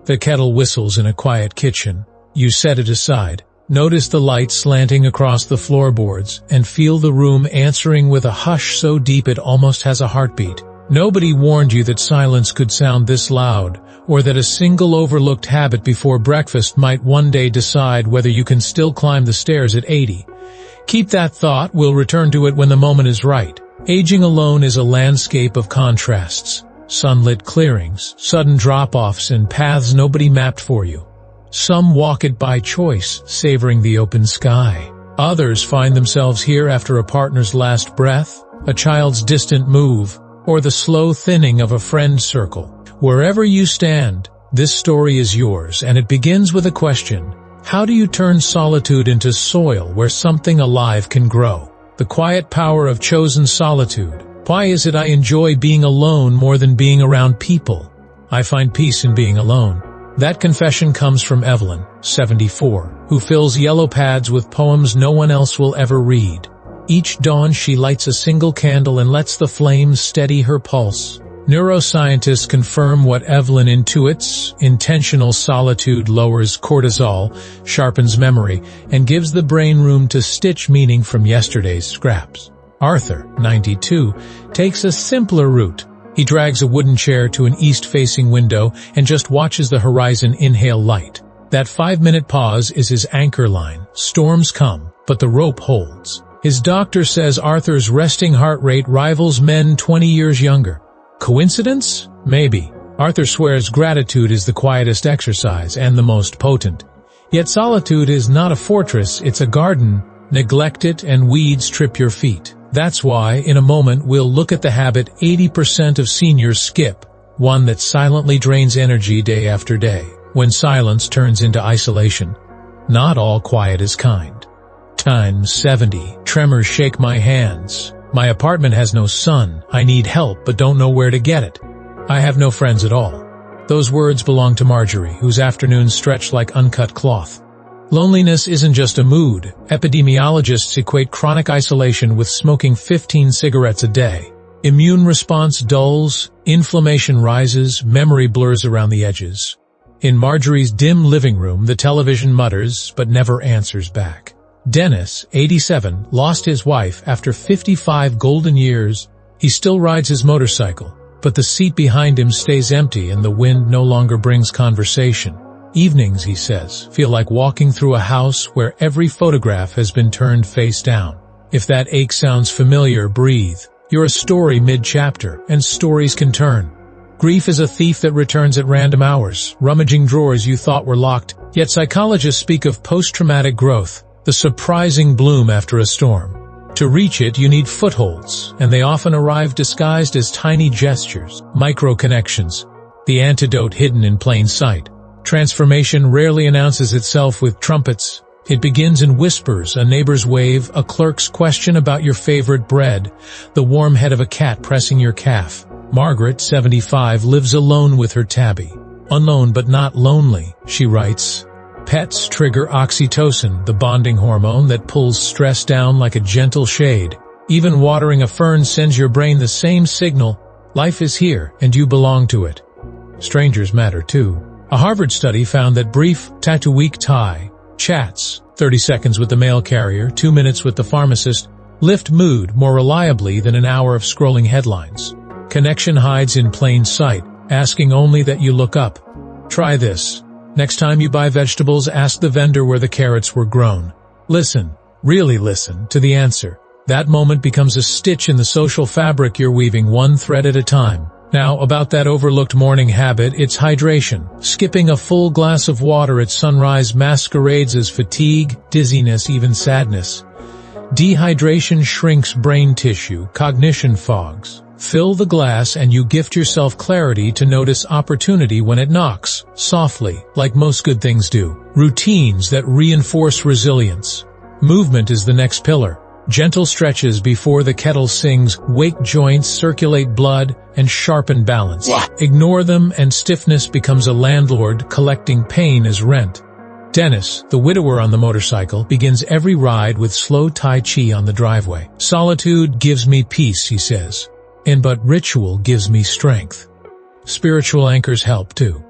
The kettle whistles in a quiet kitchen. You set it aside. Notice the light slanting across the floorboards and feel the room answering with a hush so deep it almost has a heartbeat. Nobody warned you that silence could sound this loud, or that a single overlooked habit before breakfast might one day decide whether you can still climb the stairs at 80. Keep that thought, we'll return to it when the moment is right. Aging alone is a landscape of contrasts. Sunlit clearings, sudden drop-offs, and paths nobody mapped for you. Some walk it by choice, savoring the open sky. Others find themselves here after a partner's last breath, a child's distant move, or the slow thinning of a friend circle. Wherever you stand, this story is yours, and it begins with a question. How do you turn solitude into soil where something alive can grow? The quiet power of chosen solitude. Why is it I enjoy being alone more than being around people? I find peace in being alone. That confession comes from Evelyn, 74, who fills yellow pads with poems no one else will ever read. Each dawn she lights a single candle and lets the flames steady her pulse. Neuroscientists confirm what Evelyn intuits. Intentional solitude lowers cortisol, sharpens memory, and gives the brain room to stitch meaning from yesterday's scraps. Arthur, 92, takes a simpler route. He drags a wooden chair to an east-facing window and just watches the horizon inhale light. That 5-minute pause is his anchor line. Storms come, but the rope holds. His doctor says Arthur's resting heart rate rivals men 20 years younger. Coincidence? Maybe. Arthur swears gratitude is the quietest exercise and the most potent. Yet solitude is not a fortress, it's a garden. Neglect it and weeds trip your feet. That's why, in a moment, we'll look at the habit 80% of seniors skip, one that silently drains energy day after day, when silence turns into isolation. Not all quiet is kind. Times 70. Tremors shake my hands. My apartment has no sun. I need help but don't know where to get it. I have no friends at all. Those words belong to Marjorie, whose afternoons stretch like uncut cloth. Loneliness isn't just a mood. Epidemiologists equate chronic isolation with smoking 15 cigarettes a day. Immune response dulls, inflammation rises, memory blurs around the edges. In Marjorie's dim living room, the television mutters but never answers back. Dennis, 87, lost his wife after 55 golden years. He still rides his motorcycle, but the seat behind him stays empty and the wind no longer brings conversation. Evenings, he says, feel like walking through a house where every photograph has been turned face down. If that ache sounds familiar, breathe. You're a story mid-chapter, and stories can turn. Grief is a thief that returns at random hours, rummaging drawers you thought were locked. Yet psychologists speak of post-traumatic growth, the surprising bloom after a storm. To reach it, you need footholds, and they often arrive disguised as tiny gestures, micro-connections, the antidote hidden in plain sight. Transformation rarely announces itself with trumpets. It begins in whispers, a neighbor's wave, a clerk's question about your favorite bread, the warm head of a cat pressing your calf. Margaret, 75, lives alone with her tabby. Alone but not lonely, she writes. Pets trigger oxytocin, the bonding hormone that pulls stress down like a gentle shade. Even watering a fern sends your brain the same signal. Life is here, and you belong to it. Strangers matter too. A Harvard study found that brief, tattoo-week tie chats, 30 seconds with the mail carrier, 2 minutes with the pharmacist, lift mood more reliably than an hour of scrolling headlines. Connection hides in plain sight, asking only that you look up. Try this. Next time you buy vegetables, ask the vendor where the carrots were grown. Listen, really listen, to the answer. That moment becomes a stitch in the social fabric you're weaving, one thread at a time. Now, about that overlooked morning habit, it's hydration. Skipping a full glass of water at sunrise masquerades as fatigue, dizziness, even sadness. Dehydration shrinks brain tissue, cognition fogs. Fill the glass and you gift yourself clarity to notice opportunity when it knocks, softly, like most good things do. Routines that reinforce resilience. Movement is the next pillar. Gentle stretches before the kettle sings, wake joints, circulate blood, and sharpen balance. Ignore them and stiffness becomes a landlord collecting pain as rent. Dennis, the widower on the motorcycle, begins every ride with slow Tai Chi on the driveway. Solitude gives me peace, he says. But ritual gives me strength. Spiritual anchors help too.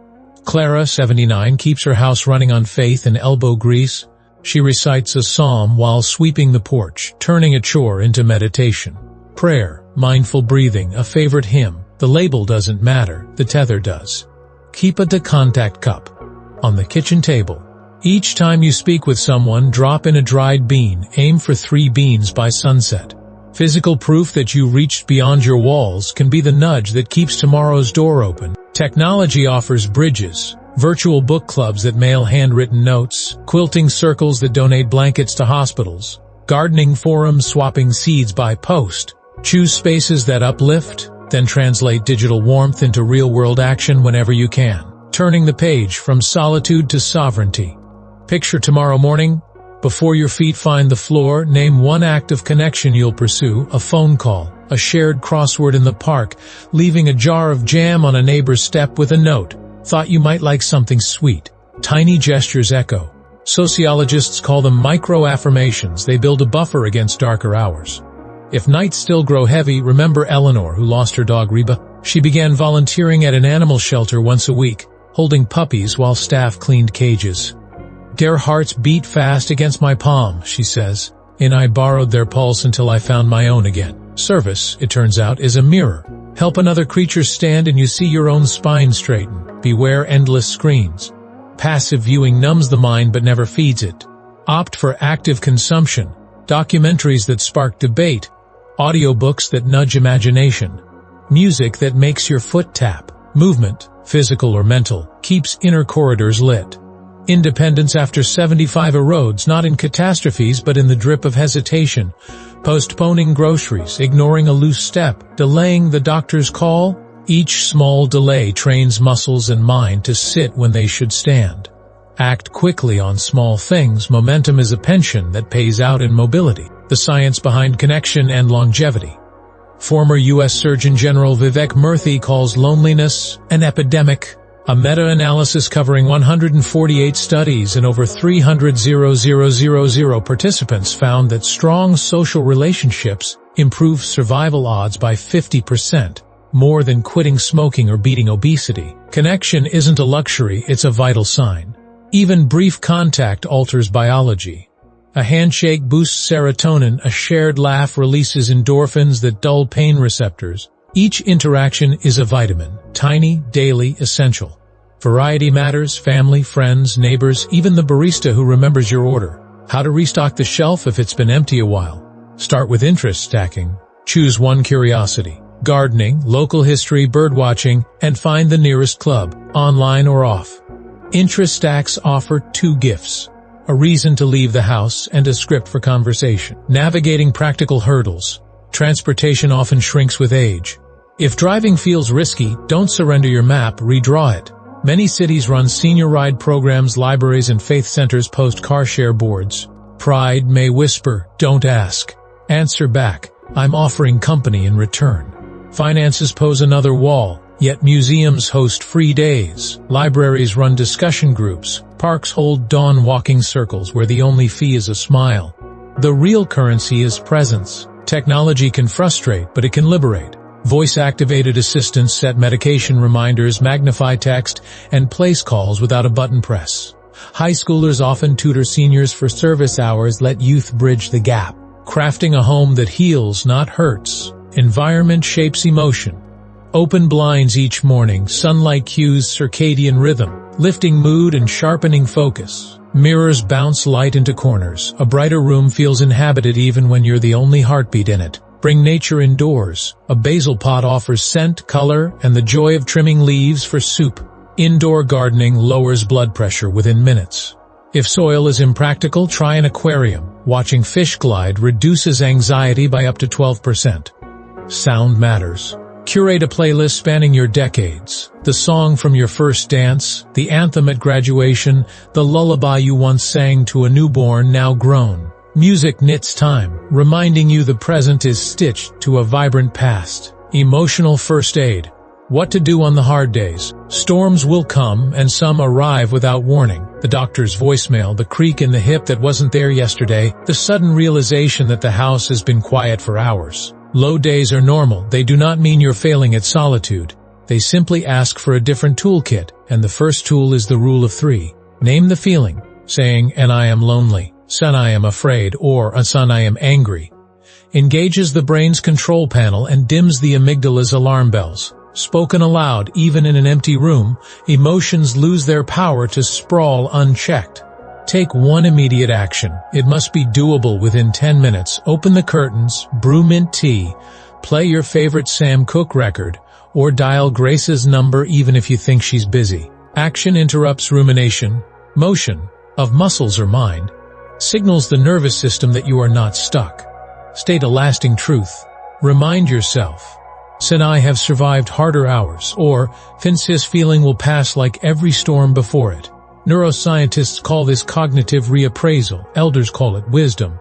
Clara, 79, keeps her house running on faith and elbow grease. She recites a psalm while sweeping the porch, turning a chore into meditation. Prayer, mindful breathing, a favorite hymn. The label doesn't matter, the tether does. Keep a de-contact cup on the kitchen table. Each time you speak with someone, drop in a dried bean. Aim for 3 beans by sunset. Physical proof that you reached beyond your walls can be the nudge that keeps tomorrow's door open. Technology offers bridges, virtual book clubs that mail handwritten notes, quilting circles that donate blankets to hospitals, gardening forums swapping seeds by post. Choose spaces that uplift, then translate digital warmth into real-world action whenever you can. Turning the page from solitude to sovereignty. Picture tomorrow morning. Before your feet find the floor, name one act of connection you'll pursue: a phone call, a shared crossword in the park, leaving a jar of jam on a neighbor's step with a note. Thought you might like something sweet. Tiny gestures echo. Sociologists call them micro-affirmations. They build a buffer against darker hours. If nights still grow heavy, remember Eleanor, who lost her dog Reba. She began volunteering at an animal shelter once a week, holding puppies while staff cleaned cages. Their hearts beat fast against my palm, she says, and I borrowed their pulse until I found my own again. Service, it turns out, is a mirror. Help another creature stand and you see your own spine straighten. Beware endless screens. Passive viewing numbs the mind but never feeds it. Opt for active consumption. Documentaries that spark debate. Audiobooks that nudge imagination. Music that makes your foot tap. Movement, physical or mental, keeps inner corridors lit. Independence after 75 erodes, not in catastrophes but in the drip of hesitation. Postponing groceries, ignoring a loose step, delaying the doctor's call. Each small delay trains muscles and mind to sit when they should stand. Act quickly on small things. Momentum is a pension that pays out in mobility. The science behind connection and longevity. Former U.S. Surgeon General Vivek Murthy calls loneliness an epidemic. A meta-analysis covering 148 studies and over 300,000 participants found that strong social relationships improve survival odds by 50%, more than quitting smoking or beating obesity. Connection isn't a luxury, it's a vital sign. Even brief contact alters biology. A handshake boosts serotonin, a shared laugh releases endorphins that dull pain receptors. Each interaction is a vitamin, tiny, daily, essential. Variety matters: family, friends, neighbors, even the barista who remembers your order. How to restock the shelf if it's been empty a while. Start with interest stacking. Choose one curiosity: gardening, local history, birdwatching, and find the nearest club, online or off. Interest stacks offer 2 gifts: a reason to leave the house and a script for conversation. Navigating practical hurdles. Transportation often shrinks with age. If driving feels risky, don't surrender your map, redraw it. Many cities run senior ride programs, libraries and faith centers post car share boards. Pride may whisper, don't ask. Answer back, I'm offering company in return. Finances pose another wall, yet museums host free days. Libraries run discussion groups. Parks hold dawn walking circles where the only fee is a smile. The real currency is presence. Technology can frustrate, but it can liberate. Voice-activated assistants set medication reminders, magnify text, and place calls without a button press. High schoolers often tutor seniors for service hours. Let youth bridge the gap. Crafting a home that heals, not hurts. Environment shapes emotion. Open blinds each morning. Sunlight cues circadian rhythm, lifting mood and sharpening focus. Mirrors bounce light into corners. A brighter room feels inhabited even when you're the only heartbeat in it. Bring nature indoors. A basil pot offers scent, color, and the joy of trimming leaves for soup. Indoor gardening lowers blood pressure within minutes. If soil is impractical, try an aquarium. Watching fish glide reduces anxiety by up to 12%. Sound matters. Curate a playlist spanning your decades. The song from your first dance, the anthem at graduation, the lullaby you once sang to a newborn now grown. Music knits time, reminding you the present is stitched to a vibrant past. Emotional first aid. What to do on the hard days. Storms will come, and some arrive without warning. The doctor's voicemail, the creak in the hip that wasn't there yesterday, the sudden realization that the house has been quiet for hours. Low days are normal. They do not mean you're failing at solitude. They simply ask for a different toolkit, and the first tool is the rule of 3. Name the feeling, saying, "And I am lonely," "Son, I am afraid," or "Son, I am angry." Engages the brain's control panel and dims the amygdala's alarm bells. Spoken aloud, even in an empty room, emotions lose their power to sprawl unchecked. Take one immediate action. It must be doable within 10 minutes. Open the curtains, brew mint tea, play your favorite Sam Cooke record, or dial Grace's number even if you think she's busy. Action interrupts rumination. Motion, of muscles or mind, signals the nervous system that you are not stuck. State a lasting truth. Remind yourself, "Sin, I have survived harder hours," or "This feeling will pass like every storm before it." Neuroscientists call this cognitive reappraisal. Elders call it wisdom.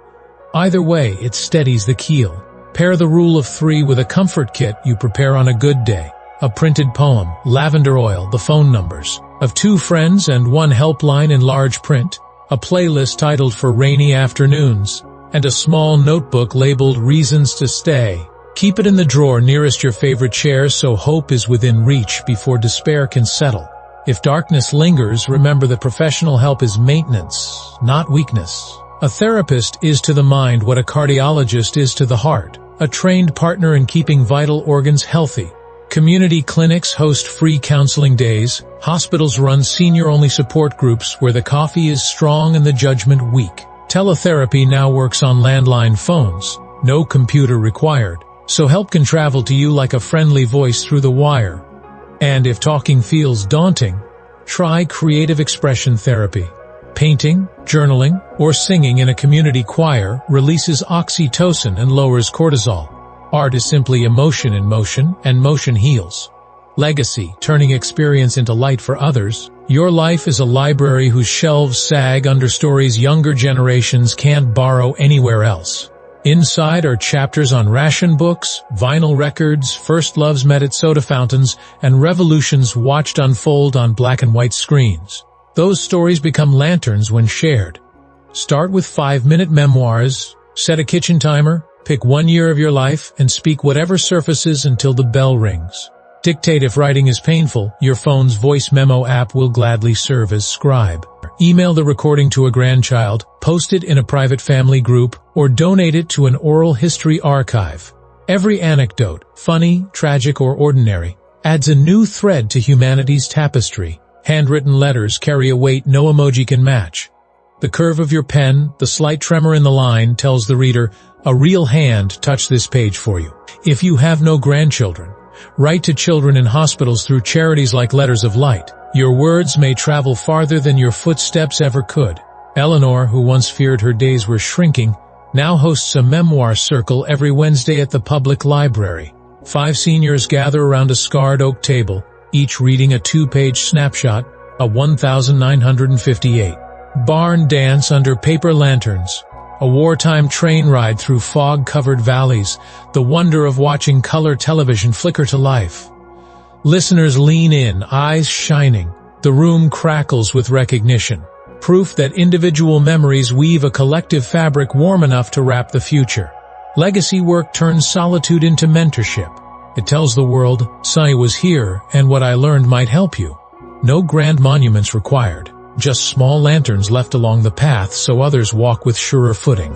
Either way, it steadies the keel. Pair the rule of 3 with a comfort kit you prepare on a good day. A printed poem, lavender oil, the phone numbers of 2 friends and 1 helpline in large print, a playlist titled For Rainy Afternoons, and a small notebook labeled Reasons to Stay. Keep it in the drawer nearest your favorite chair so hope is within reach before despair can settle. If darkness lingers, remember that professional help is maintenance, not weakness. A therapist is to the mind what a cardiologist is to the heart, a trained partner in keeping vital organs healthy. Community clinics host free counseling days. Hospitals run senior-only support groups where the coffee is strong and the judgment weak. Teletherapy now works on landline phones. No computer required. So help can travel to you like a friendly voice through the wire. And if talking feels daunting, try creative expression therapy. Painting, journaling, or singing in a community choir releases oxytocin and lowers cortisol. Art is simply emotion in motion, and motion heals. Legacy, turning experience into light for others. Your life is a library whose shelves sag under stories younger generations can't borrow anywhere else. Inside are chapters on ration books, vinyl records, first loves met at soda fountains, and revolutions watched unfold on black and white screens. Those stories become lanterns when shared. Start with 5-minute memoirs, set a kitchen timer, pick 1 year of your life, and speak whatever surfaces until the bell rings. Dictate if writing is painful. Your phone's voice memo app will gladly serve as scribe. Email the recording to a grandchild, post it in a private family group, or donate it to an oral history archive. Every anecdote, funny, tragic, or ordinary, adds a new thread to humanity's tapestry. Handwritten letters carry a weight no emoji can match. The curve of your pen, the slight tremor in the line, tells the reader, a real hand touched this page for you. If you have no grandchildren, write to children in hospitals through charities like Letters of Light. Your words may travel farther than your footsteps ever could. Eleanor, who once feared her days were shrinking, now hosts a memoir circle every Wednesday at the public library. 5 seniors gather around a scarred oak table, each reading a 2-page snapshot, a 1958. Barn dance under paper lanterns. A wartime train ride through fog-covered valleys, the wonder of watching color television flicker to life. Listeners lean in, eyes shining. The room crackles with recognition. Proof that individual memories weave a collective fabric warm enough to wrap the future. Legacy work turns solitude into mentorship. It tells the world, "Sonny was here, and what I learned might help you." No grand monuments required. Just small lanterns left along the path so others walk with surer footing.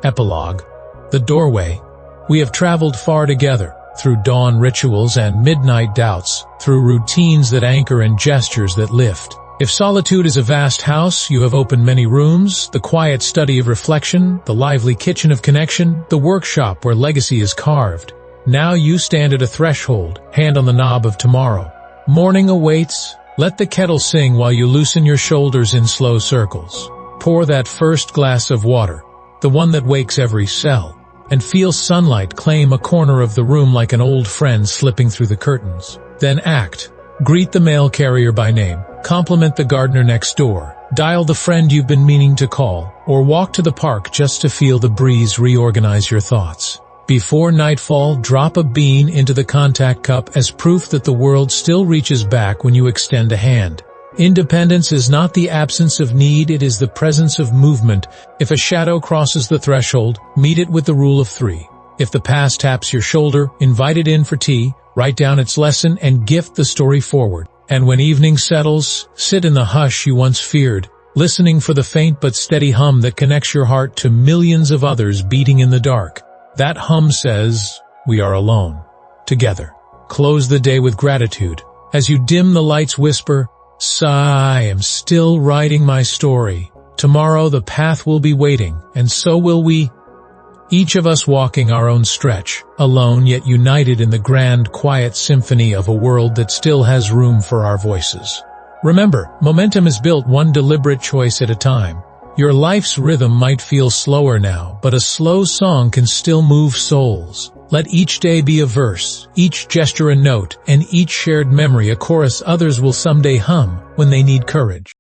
Epilogue. The doorway. We have traveled far together, through dawn rituals and midnight doubts, through routines that anchor and gestures that lift. If solitude is a vast house, you have opened many rooms, the quiet study of reflection, the lively kitchen of connection, the workshop where legacy is carved. Now you stand at a threshold, hand on the knob of tomorrow. Morning awaits. Let the kettle sing while you loosen your shoulders in slow circles. Pour that first glass of water, the one that wakes every cell, and feel sunlight claim a corner of the room like an old friend slipping through the curtains. Then act. Greet the mail carrier by name, compliment the gardener next door, dial the friend you've been meaning to call, or walk to the park just to feel the breeze reorganize your thoughts. Before nightfall, drop a bean into the contact cup as proof that the world still reaches back when you extend a hand. Independence is not the absence of need, it is the presence of movement. If a shadow crosses the threshold, meet it with the rule of 3. If the past taps your shoulder, invite it in for tea. Write down its lesson and gift the story forward. And when evening settles, sit in the hush you once feared, listening for the faint but steady hum that connects your heart to millions of others beating in the dark. That hum says, we are alone. Together. Close the day with gratitude. As you dim the lights, whisper, I am still writing my story. Tomorrow the path will be waiting, and so will we. Each of us walking our own stretch, alone yet united in the grand, quiet symphony of a world that still has room for our voices. Remember, momentum is built one deliberate choice at a time. Your life's rhythm might feel slower now, but a slow song can still move souls. Let each day be a verse, each gesture a note, and each shared memory a chorus others will someday hum when they need courage.